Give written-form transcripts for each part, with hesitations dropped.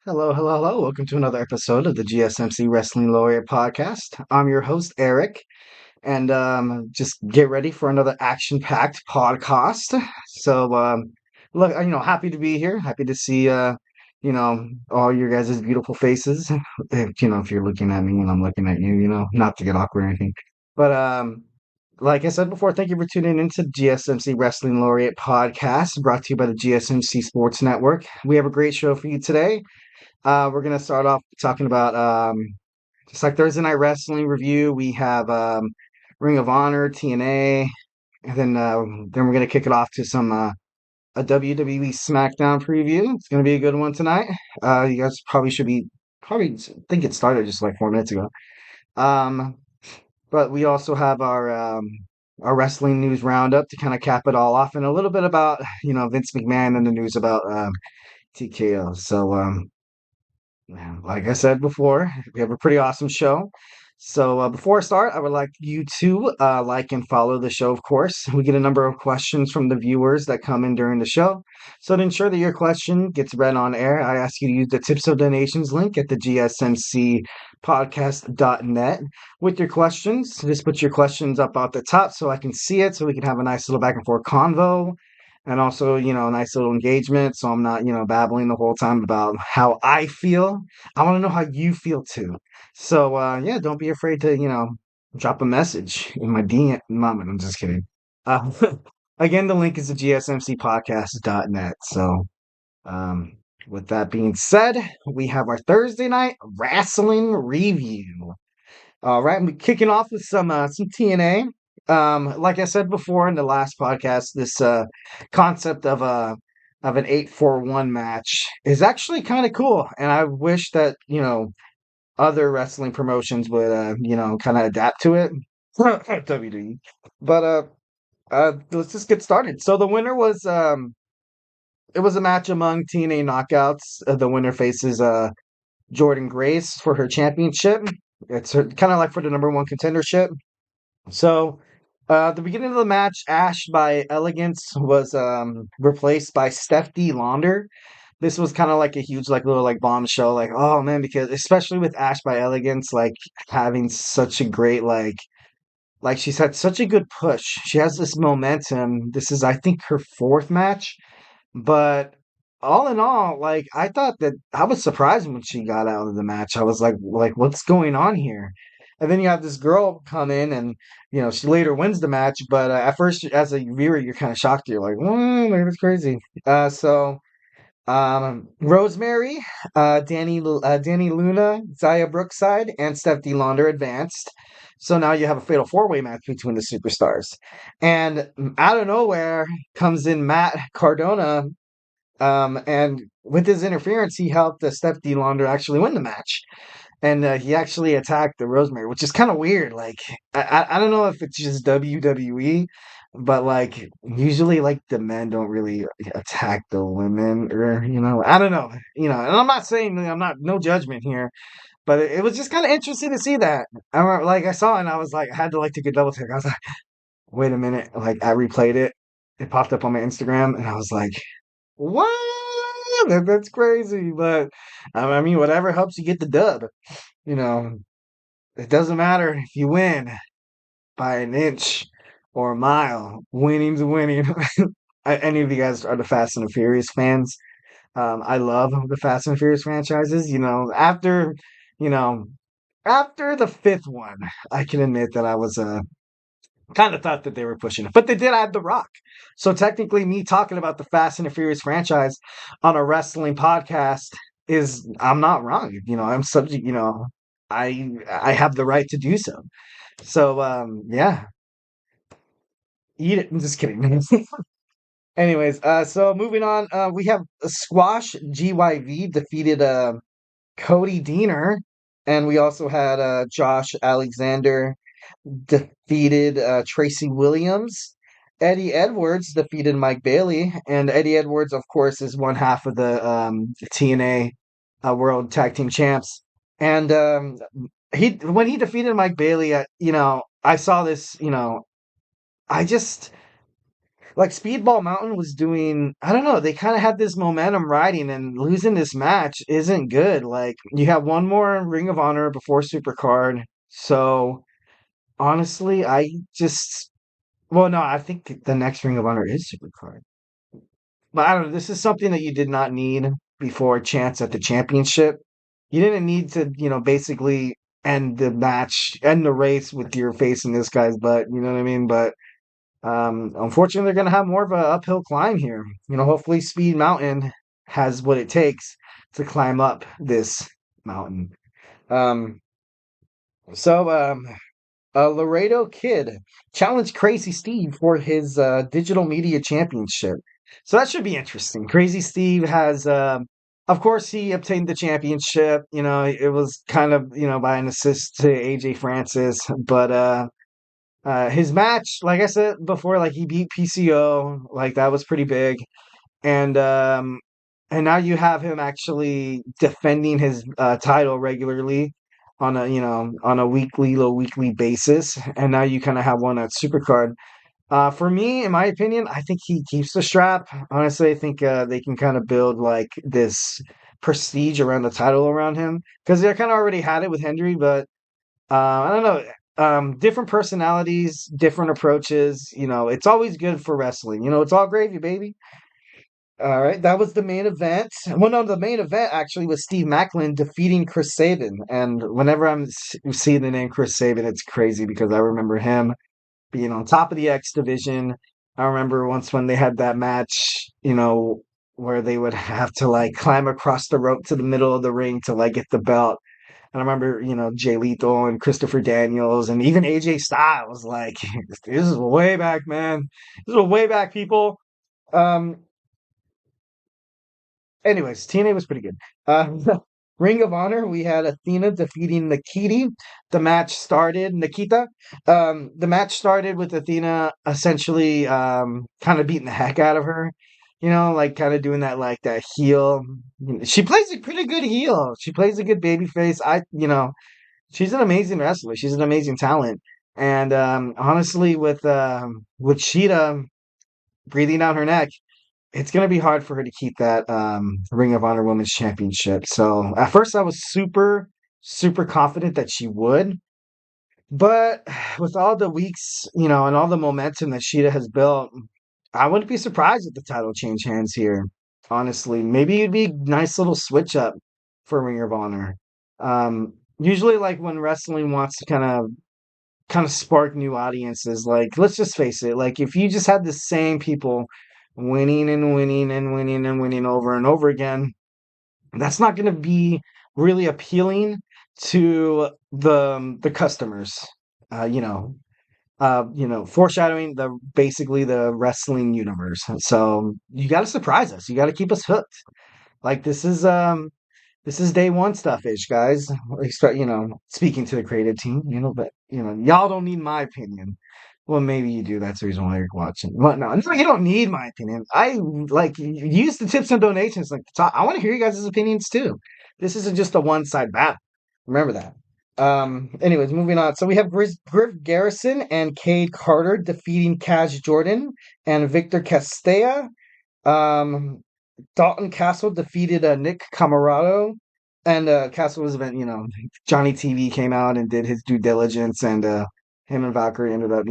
Hello, hello, hello. Welcome to another episode of the GSMC Wrestling Laureate Podcast. I'm your host, Eric, and just get ready for another action-packed podcast. Look, happy to be here. Happy to see, all your guys' beautiful faces. If you're looking at me and I'm looking at you, not to get awkward or anything. But like I said before, thank you for tuning into GSMC Wrestling Laureate Podcast, brought to you by the GSMC Sports Network. We have a great show for you today. We're gonna start off talking about just like Thursday Night Wrestling review. We have Ring of Honor, TNA, and then we're gonna kick it off to some a WWE SmackDown preview. It's gonna be a good one tonight. You guys probably think it started just like 4 minutes ago. Um, but we also have our wrestling news roundup to kind of cap it all off, and a little bit about Vince McMahon and the news about TKO. Like I said before, we have a pretty awesome show. Before I start, I would like you to like and follow the show, of course. We get a number of questions from the viewers that come in during the show. So to ensure that your question gets read on air, I ask you to use the tips or donations link at the gsmcpodcast.net with your questions. Just put your questions up at the top so I can see it, so we can have a nice little back and forth convo. And also, a nice little engagement, so I'm not, babbling the whole time about how I feel. I want to know how you feel too. Yeah, don't be afraid to, drop a message in my DM. Mom, I'm just kidding. Uh, again, the link is at gsmcpodcast.net. Um, with that being said, we have our Thursday night wrestling review. All right, we're kicking off with some TNA. Like I said before in the last podcast, this concept of an 8-4-1 match is actually kind of cool, and I wish that other wrestling promotions would kind of adapt to it. WWE, but let's just get started. So the winner was it was a match among TNA knockouts. The winner faces Jordan Grace for her championship. It's kind of like for the number one contendership. So, at the beginning of the match, Ash by Elegance was replaced by Steph D. Launder. This was kind of like a huge, like little like bombshell. Like, oh man, because especially with Ash by Elegance, like having such a great like she's had such a good push. She has this momentum. This is, I think, her fourth match, but all in all, like I thought that I was surprised when she got out of the match. I was like what's going on here? And then you have this girl come in, and she later wins the match. But at first, as a viewer, you're kind of shocked. You're like, "Whoa, that's crazy." Rosemary, Danny Luna, Zaya Brookside, and Steph D. Launder advanced. So now you have a fatal four-way match between the superstars. And out of nowhere comes in Matt Cardona, and with his interference, he helped Steph D. Launder actually win the match. And he actually attacked the Rosemary, which is kind of weird. Like, I don't know if it's just WWE, but like usually like the men don't really attack the women, or I don't know. And I'm not saying, I'm not, no judgment here, but it was just kind of interesting to see that. I remember, like I saw it and I was like, I had to like take a double check. I was like, wait a minute. Like I replayed it. It popped up on my Instagram and I was like, what? That's crazy. But I mean, whatever helps you get the dub. You know, it doesn't matter if you win by an inch or a mile. Winning's winning. Any of you guys are the Fast and the Furious fans? I love the Fast and Furious franchises. You know, after the fifth one, I can admit that I was kind of thought that they were pushing it, but they did add The Rock. So technically, me talking about the Fast and the Furious franchise on a wrestling podcast I'm not wrong. I'm subject. I have the right to do so. Yeah, eat it. I'm just kidding. Anyways, so moving on, we have Squash GYV defeated Cody Deaner, and we also had Josh Alexander defeated Tracy Williams. Eddie Edwards defeated Mike Bailey, and Eddie Edwards, of course, is one half of the TNA World Tag Team Champs. And when he defeated Mike Bailey, I saw this. I just like Speedball Mountain was doing, I don't know, they kind of had this momentum riding, and losing this match isn't good. Like, you have one more Ring of Honor before Supercard. So, honestly, I just, well, no, I think the next Ring of Honor is Supercard. But I don't know, this is something that you did not need before Chance at the championship. You didn't need to, basically end the match, end the race with your face in this guy's butt. You know what I mean? But unfortunately, they're going to have more of an uphill climb here. Hopefully, Speed Mountain has what it takes to climb up this mountain. Um, so, Laredo Kid challenged Crazy Steve for his digital media championship. So that should be interesting. Crazy Steve has, of course, he obtained the championship. It was kind of, by an assist to AJ Francis, but his match, like I said before, like he beat PCO, like that was pretty big, and now you have him actually defending his title regularly on a low weekly basis, and now you kind of have one at Supercard. For me, in my opinion, I think he keeps the strap. Honestly, I think they can kind of build like this prestige around the title around him, because they kind of already had it with Hendry, but I don't know. Different personalities, different approaches. It's always good for wrestling. It's all gravy, baby. All right, that was the main event. Well, no, the main event actually was Steve Macklin defeating Chris Sabin. And whenever I'm seeing the name Chris Sabin, it's crazy because I remember him being on top of the X division. I remember once when they had that match, where they would have to like climb across the rope to the middle of the ring to like get the belt. And I remember, Jay Lethal and Christopher Daniels and even AJ Styles. Like, this is way back, man. This is way back, people. Um, Anyways, TNA was pretty good. Ring of Honor, we had Athena defeating Nikita. Nikita. The match started with Athena essentially kind of beating the heck out of her. Like kind of doing that like that heel. She plays a pretty good heel. She plays a good baby face. She's an amazing wrestler. She's an amazing talent. And honestly, with Sheeta breathing down her neck, it's going to be hard for her to keep that Ring of Honor Women's Championship. So at first, I was super, super confident that she would. But with all the weeks, and all the momentum that Sheeta has built, I wouldn't be surprised if the title changed hands here. Honestly, maybe it'd be a nice little switch up for Ring of Honor. Usually, like when wrestling wants to kind of spark new audiences. Like, let's just face it, like if you just had the same people winning and winning and winning and winning over and over again, that's not going to be really appealing to the customers. Uh, you know, foreshadowing the basically the wrestling universe. So you got to surprise us. You got to keep us hooked. Like this is day one stuff ish, guys. Expect, speaking to the creative team, but y'all don't need my opinion. Well, maybe you do. That's the reason why you're watching. Well, no, you don't need my opinion. I like use the tips and donations. Like, I want to hear you guys' opinions too. This isn't just a one side battle. Remember that. Anyways, moving on. So we have Griff Garrison and Cade Carter defeating Cash Jordan and Victor Castella. Um, Dalton Castle defeated Nick Camarado, and Castle was event. Johnny TV came out and did his due diligence, and him and Valkyrie ended up,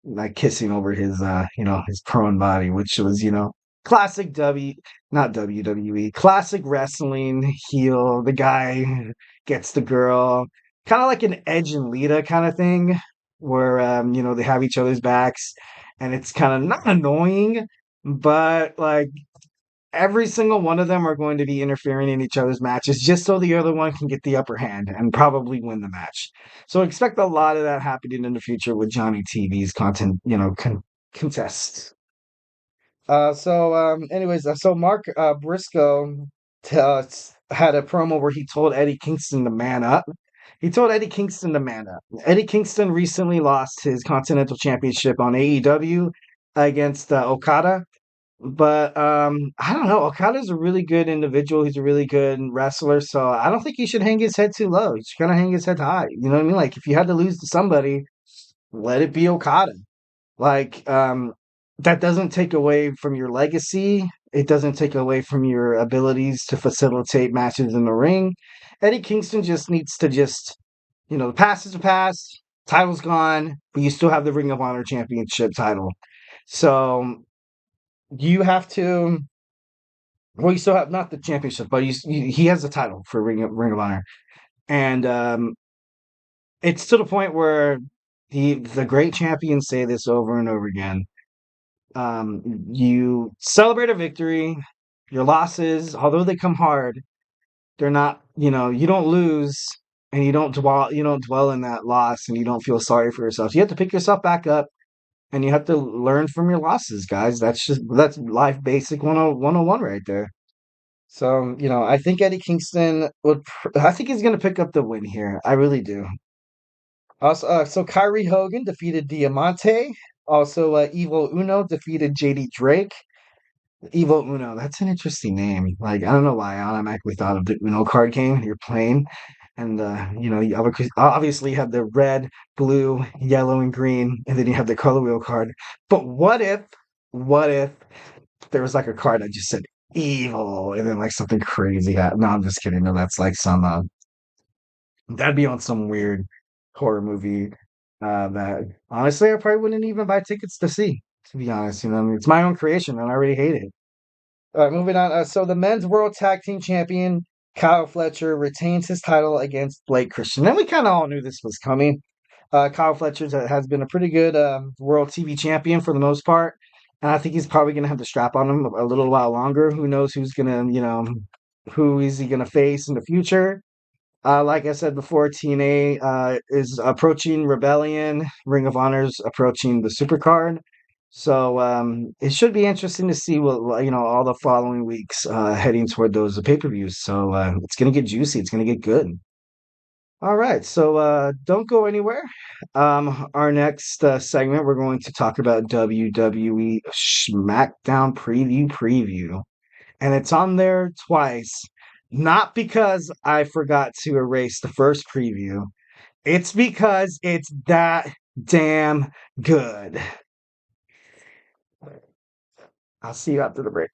like kissing over his prone body, which was, classic not WWE, classic wrestling heel. The guy gets the girl, kind of like an Edge and Lita kind of thing, where they have each other's backs, and it's kind of not annoying, but like every single one of them are going to be interfering in each other's matches just so the other one can get the upper hand and probably win the match. So expect a lot of that happening in the future with Johnny TV's content, contests. Anyways, so Mark Briscoe had a promo where he told Eddie Kingston to man up. He told Eddie Kingston to man up. Eddie Kingston recently lost his Continental Championship on AEW against Okada. But I don't know. Okada's a really good individual. He's a really good wrestler. So I don't think he should hang his head too low. He's gonna hang his head high. You know what I mean? Like if you had to lose to somebody, let it be Okada. Like that doesn't take away from your legacy. It doesn't take away from your abilities to facilitate matches in the ring. Eddie Kingston just needs to the past is the past, title's gone, but you still have the Ring of Honor Championship title. So you have to, well, you still have not the championship, but he has the title for Ring of Honor. And it's to the point where the great champions say this over and over again. You celebrate a victory. Your losses, although they come hard, they're not. You don't lose, and you don't dwell. You don't dwell in that loss, and you don't feel sorry for yourself. You have to pick yourself back up, and you have to learn from your losses, guys. That's life basic 101 right there. So I think Eddie Kingston would. I think he's going to pick up the win here. I really do. Also, so Kyrie Hogan defeated Diamante. Also, Evil Uno defeated JD Drake. Evil Uno, that's an interesting name. Like, I don't know why I automatically thought of the Uno card game you're playing. And, you obviously have the red, blue, yellow, and green, and then you have the color wheel card. But what if there was like a card that just said evil, and then like something crazy happened? No, I'm just kidding. No, that's like that'd be on some weird horror movie that honestly I probably wouldn't even buy tickets to see, to be honest. It's my own creation and I already hate it. All right, moving on. So the men's world tag team champion Kyle Fletcher retains his title against Blake Christian. And we kind of all knew this was coming. Kyle Fletcher has been a pretty good world TV champion for the most part, and I think he's probably going to have the strap on him a little while longer. Who knows who's going to, who is he going to face in the future? Like I said before, TNA is approaching Rebellion. Ring of Honor's approaching the Supercard. So it should be interesting to see what all the following weeks heading toward those pay-per-views. So it's gonna get juicy. It's gonna get good. All right. So don't go anywhere. Our next segment, we're going to talk about WWE SmackDown preview. And it's on there twice. Not because I forgot to erase the first preview. It's because it's that damn good. I'll see you after the break.